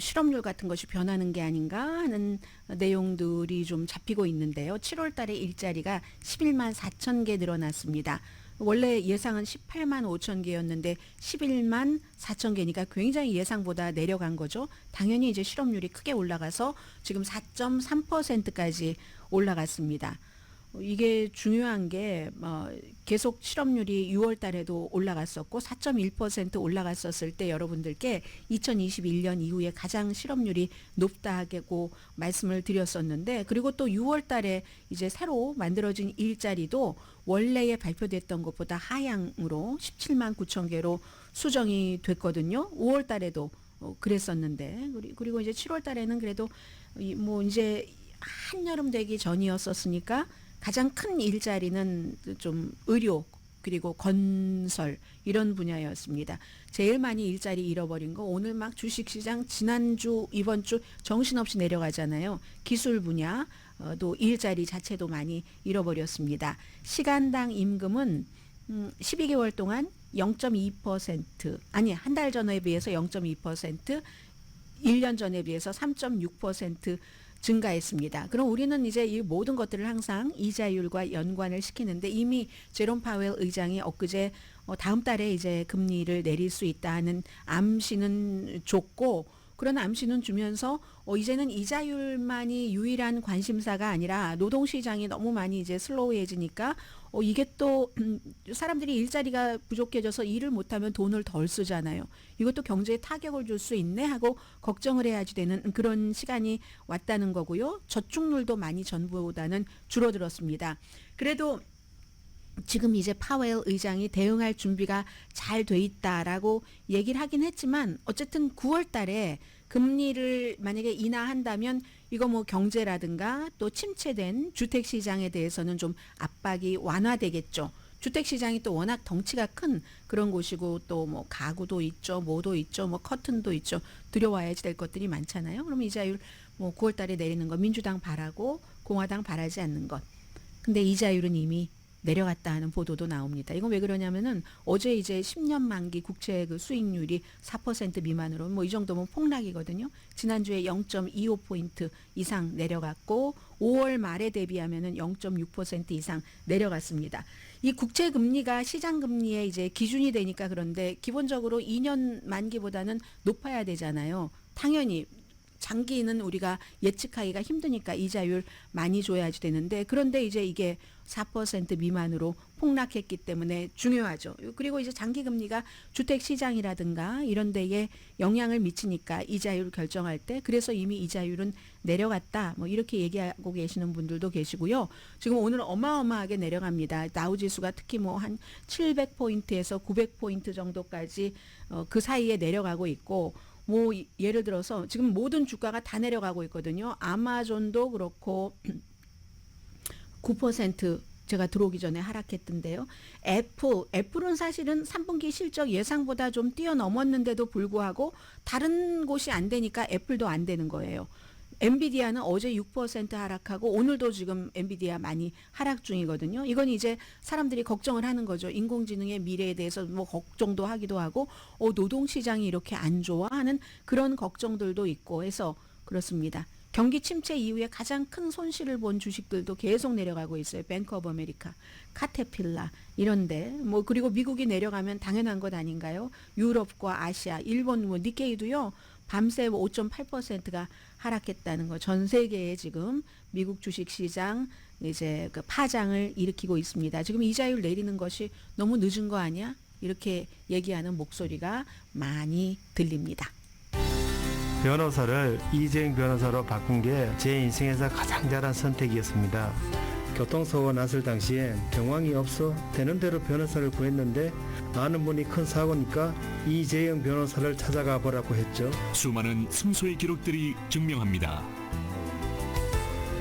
실업률 같은 것이 변하는 게 아닌가 하는 내용들이 좀 잡히고 있는데요. 7월 달에 일자리가 11만 4천 개 늘어났습니다. 원래 예상은 18만 5천 개였는데 11만 4천 개니까 굉장히 예상보다 내려간 거죠. 당연히 이제 실업률이 크게 올라가서 지금 4.3%까지 올라갔습니다. 이게 중요한 게 계속 실업률이 6월 달에도 올라갔었고 4.1% 올라갔었을 때 여러분들께 2021년 이후에 가장 실업률이 높다고 말씀을 드렸었는데 그리고 또 6월 달에 이제 새로 만들어진 일자리도 원래에 발표됐던 것보다 하향으로 17만 9천 개로 수정이 됐거든요. 5월 달에도 그랬었는데 그리고 이제 7월 달에는 그래도 뭐 이제 한여름 되기 전이었었으니까 가장 큰 일자리는 좀 의료 그리고 건설 이런 분야였습니다. 제일 많이 일자리 잃어버린 거 오늘 막 주식시장 지난주 이번 주 정신없이 내려가잖아요. 기술 분야도 일자리 자체도 많이 잃어버렸습니다. 시간당 임금은 12개월 동안 0.2% 아니 한 달 전에 비해서 0.2% 1년 전에 비해서 3.6% 증가했습니다. 그럼 우리는 이제 이 모든 것들을 항상 이자율과 연관을 시키는데 이미 제롬 파웰 의장이 엊그제 다음 달에 이제 금리를 내릴 수 있다는 암시는 줬고 그런 암시는 주면서 이제는 이자율만이 유일한 관심사가 아니라 노동시장이 너무 많이 이제 슬로우해지니까 이게 또 사람들이 일자리가 부족해져서 일을 못하면 돈을 덜 쓰잖아요. 이것도 경제에 타격을 줄 수 있네 하고 걱정을 해야지 되는 그런 시간이 왔다는 거고요. 저축률도 많이 전보다는 줄어들었습니다. 그래도 지금 이제 파웰 의장이 대응할 준비가 잘 돼 있다라고 얘기를 하긴 했지만 어쨌든 9월 달에 금리를 만약에 인하한다면 이거 뭐 경제라든가 또 침체된 주택 시장에 대해서는 좀 압박이 완화되겠죠. 주택 시장이 또 워낙 덩치가 큰 그런 곳이고 또 뭐 가구도 있죠, 뭐도 있죠, 뭐 커튼도 있죠. 들여와야지 될 것들이 많잖아요. 그럼 이자율 뭐 9월 달에 내리는 거 민주당 바라고 공화당 바라지 않는 것. 근데 이자율은 이미 내려갔다 하는 보도도 나옵니다. 이건 왜 그러냐면은 어제 이제 10년 만기 국채 그 수익률이 4% 미만으로 뭐 이 정도면 폭락이거든요. 지난주에 0.25포인트 이상 내려갔고 5월 말에 대비하면은 0.6% 이상 내려갔습니다. 이 국채 금리가 시장 금리의 이제 기준이 되니까 그런데 기본적으로 2년 만기보다는 높아야 되잖아요. 당연히 장기는 우리가 예측하기가 힘드니까 이자율 많이 줘야지 되는데 그런데 이제 이게 4% 미만으로 폭락했기 때문에 중요하죠. 그리고 이제 장기 금리가 주택 시장이라든가 이런 데에 영향을 미치니까 이자율 결정할 때 그래서 이미 이자율은 내려갔다. 뭐 이렇게 얘기하고 계시는 분들도 계시고요. 지금 오늘 어마어마하게 내려갑니다. 다우 지수가 특히 뭐 한 700포인트에서 900포인트 정도까지 그 사이에 내려가고 있고 뭐 예를 들어서 지금 모든 주가가 다 내려가고 있거든요. 아마존도 그렇고 9% 제가 들어오기 전에 하락했던데요. 애플은 사실은 3분기 실적 예상보다 좀 뛰어넘었는데도 불구하고 다른 곳이 안 되니까 애플도 안 되는 거예요. 엔비디아는 어제 6% 하락하고 오늘도 지금 엔비디아 많이 하락 중이거든요. 이건 이제 사람들이 걱정을 하는 거죠. 인공지능의 미래에 대해서 뭐 걱정도 하기도 하고 노동시장이 이렇게 안 좋아 하는 그런 걱정들도 있고 해서 그렇습니다. 경기 침체 이후에 가장 큰 손실을 본 주식들도 계속 내려가고 있어요. 뱅크 오브 아메리카, 카테필라 이런데 뭐 그리고 미국이 내려가면 당연한 것 아닌가요? 유럽과 아시아, 일본 뭐 니케이도요. 밤새 5.8%가 하락했다는 거. 전 세계에 지금 미국 주식 시장 이제 그 파장을 일으키고 있습니다. 지금 이자율 내리는 것이 너무 늦은 거 아니야? 이렇게 얘기하는 목소리가 많이 들립니다. 변호사를 이재용 변호사로 바꾼 게 제 인생에서 가장 잘한 선택이었습니다. 교통사고가 났을 당시엔 정황이 없어 되는 대로 변호사를 구했는데 아는 분이 큰 사고니까 이재용 변호사를 찾아가 보라고 했죠. 수많은 승소의 기록들이 증명합니다.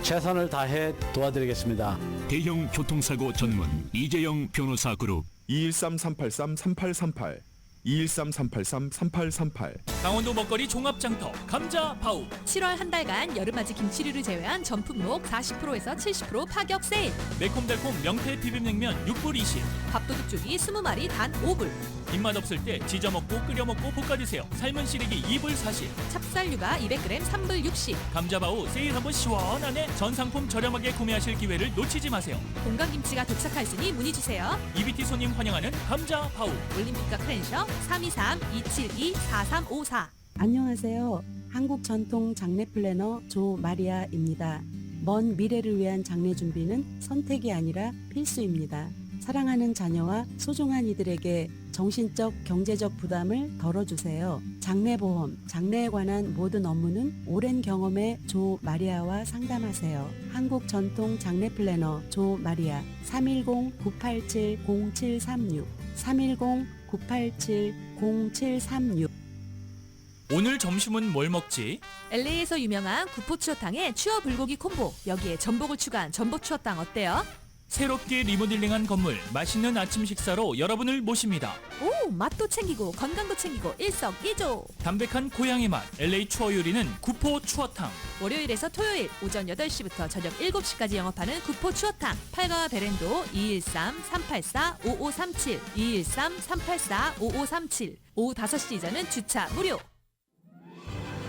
최선을 다해 도와드리겠습니다. 대형 교통사고 전문 이재용 변호사 그룹 213-383-3838 213-383-3838 강원도 먹거리 종합장터 감자바우 7월 한 달간 여름맞이 김치류를 제외한 전 품목 40%에서 70% 파격 세일. 매콤달콤 명태 비빔냉면 6불 20 밥도둑쪽이 20마리 단 5불. 입맛 없을 때 지져 먹고 끓여 먹고 볶아 드세요. 삶은 시래기 2불 40 찹쌀류가 200g 3불 60. 감자바우 세일 한번 시원하네. 전 상품 저렴하게 구매하실 기회를 놓치지 마세요. 공강김치가 도착했으니 문의주세요. EBT 손님 환영하는 감자바우. 올림픽과 크랜셔 323-272-4354. 안녕하세요. 한국 전통 장례 플래너 조마리아입니다. 먼 미래를 위한 장례 준비는 선택이 아니라 필수입니다. 사랑하는 자녀와 소중한 이들에게 정신적, 경제적 부담을 덜어주세요. 장례보험, 장례에 관한 모든 업무는 오랜 경험의 조마리아와 상담하세요. 한국 전통 장례 플래너 조마리아 310-987-0736 310-987-0736. 오늘 점심은 뭘 먹지? LA에서 유명한 구포 추어탕에 추어 불고기 콤보. 여기에 전복을 추가한 전복 추어탕 어때요? 새롭게 리모델링한 건물 맛있는 아침 식사로 여러분을 모십니다. 오, 맛도 챙기고 건강도 챙기고 일석이조. 담백한 고향의 맛 LA 추어 요리는 구포 추어탕. 월요일에서 토요일 오전 8시부터 저녁 7시까지 영업하는 구포 추어탕. 팔가와 베렌도 213-384-5537 213-384-5537. 오후 5시 이전은 주차 무료.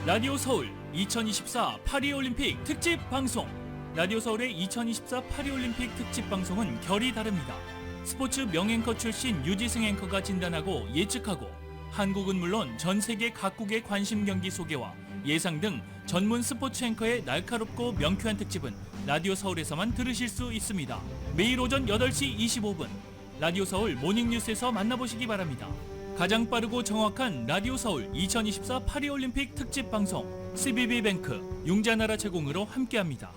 라디오 서울 2024 파리올림픽 특집 방송. 라디오 서울의 2024 파리올림픽 특집 방송은 결이 다릅니다. 스포츠 명앵커 출신 유지승 앵커가 진단하고 예측하고 한국은 물론 전 세계 각국의 관심 경기 소개와 예상 등 전문 스포츠 앵커의 날카롭고 명쾌한 특집은 라디오 서울에서만 들으실 수 있습니다. 매일 오전 8시 25분 라디오 서울 모닝뉴스에서 만나보시기 바랍니다. 가장 빠르고 정확한 라디오 서울 2024 파리올림픽 특집 방송 CBB뱅크 융자나라 제공으로 함께합니다.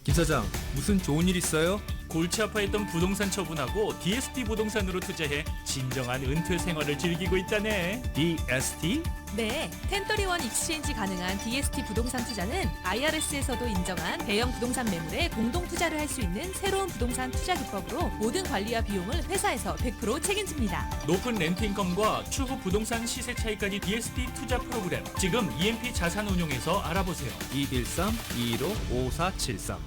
김 사장, 무슨 좋은 일 있어요? 골치 아파했던 부동산 처분하고 DST 부동산으로 투자해 진정한 은퇴 생활을 즐기고 있다네. DST? 네, 1031 익스체인지 가능한 DST 부동산 투자는 IRS에서도 인정한 대형 부동산 매물에 공동 투자를 할 수 있는 새로운 부동산 투자 기법으로 모든 관리와 비용을 회사에서 100% 책임집니다. 높은 렌트 인컴과 추후 부동산 시세 차이까지 DST 투자 프로그램. 지금 EMP 자산운용에서 알아보세요. 213-215-5473.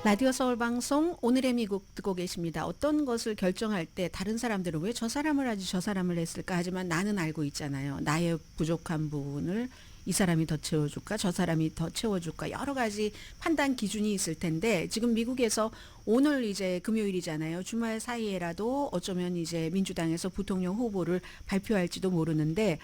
라디오 서울 방송 오늘의 미국 듣고 계십니다. 어떤 것을 결정할 때 다른 사람들은 왜 저 사람을 하지 저 사람을 했을까 하지만 나는 알고 있잖아요. 나의 부족한 부분을 이 사람이 더 채워줄까 저 사람이 더 채워줄까 여러 가지 판단 기준이 있을 텐데 지금 미국에서 오늘 이제 금요일이잖아요. 주말 사이에라도 어쩌면 이제 민주당에서 부통령 후보를 발표할지도 모르는데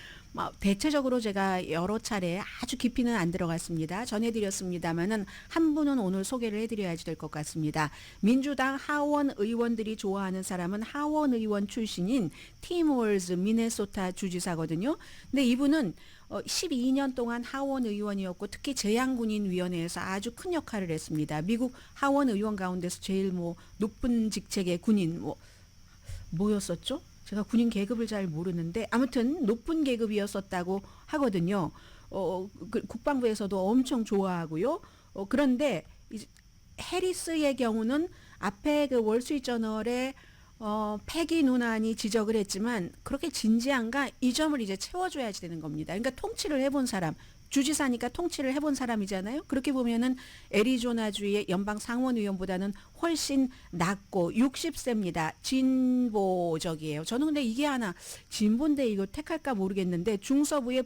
대체적으로 제가 여러 차례 아주 깊이는 안 들어갔습니다. 전해드렸습니다마는 한 분은 오늘 소개를 해드려야지 될 것 같습니다. 민주당 하원 의원들이 좋아하는 사람은 하원 의원 출신인 팀 월즈 미네소타 주지사거든요. 근데 이분은 12년 동안 하원 의원이었고 특히 재향군인위원회에서 아주 큰 역할을 했습니다. 미국 하원 의원 가운데서 제일 높은 직책의 군인 뭐였었죠? 제가 군인 계급을 잘 모르는데 아무튼 높은 계급이었었다고 하거든요. 국방부에서도 엄청 좋아하고요. 그런데 해리스의 경우는 앞에 그 월스트리트저널에 패기 누난이 지적을 했지만 그렇게 진지한가 이 점을 이제 채워줘야지 되는 겁니다. 그러니까 통치를 해본 사람, 주지사니까 통치를 해본 사람이잖아요. 그렇게 보면은 애리조나주의 연방 상원의원보다는 훨씬 낫고 60세입니다. 진보적이에요. 저는 근데 이게 하나 진보인데 이거 택할까 모르겠는데 중서부의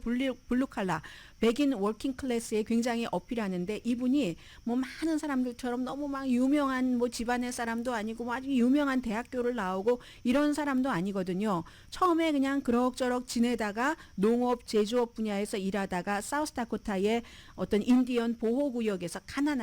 블루칼라 백인 워킹 클래스에 굉장히 어필하는데 이분이 많은 사람들처럼 너무 막 유명한 집안의 사람도 아니고 아주 유명한 대학교를 나오고 이런 사람도 아니거든요. 처음에 그냥 그럭저럭 지내다가 농업, 제조업 분야에서 일하다가 사우스다코타의 어떤 인디언 보호구역에서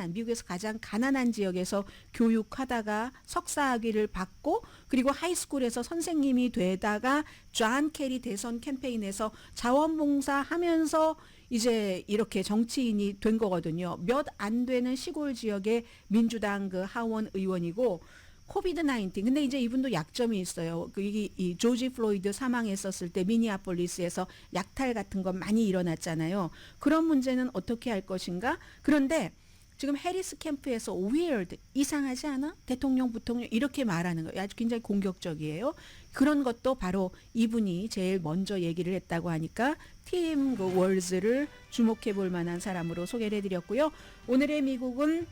미국에서 가장 가난한 지역에서 교육하다가 석사학위를 받고 그리고 하이스쿨에서 선생님이 되다가 존 케리 대선 캠페인에서 자원봉사하면서 이제 이렇게 정치인이 된 거거든요. 몇 안 되는 시골 지역의 민주당 그 하원 의원이고 코비드 19. 근데 이제 이분도 약점이 있어요. 이 조지 플로이드 사망했었을 때 미니아폴리스에서 약탈 같은 거 많이 일어났잖아요. 그런 문제는 어떻게 할 것인가? 그런데 지금 해리스 캠프에서 weird, 이상하지 않아? 대통령, 부통령 이렇게 말하는 거예요. 아주 굉장히 공격적이에요. 그런 것도 바로 이분이 제일 먼저 얘기를 했다고 하니까 팀 월즈를 주목해 볼 만한 사람으로 소개를 해드렸고요. 오늘의 미국은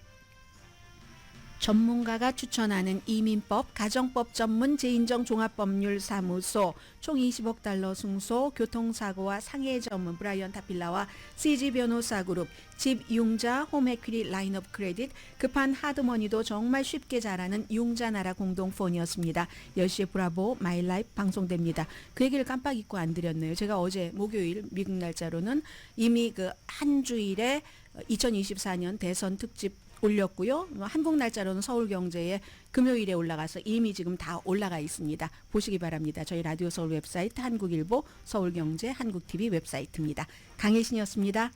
전문가가 추천하는 이민법, 가정법 전문 재인정 종합법률사무소, 총 20억 달러 승소, 교통사고와 상해 전문 브라이언 타필라와 CG 변호사 그룹, 집 융자 홈에퀴리 라인업 크레딧, 급한 하드머니도 정말 쉽게 잘하는 융자나라 공동폰이었습니다. 10시에 브라보 마이 라이프 방송됩니다. 그 얘기를 깜빡 잊고 안 드렸네요. 제가 어제 목요일 미국 날짜로는 이미 그 한 주일에 2024년 대선 특집 올렸고요. 한국 날짜로는 서울경제에 금요일에 올라가서 이미 지금 다 올라가 있습니다. 보시기 바랍니다. 저희 라디오 서울 웹사이트, 한국일보, 서울경제, 한국TV 웹사이트입니다. 강혜신이었습니다.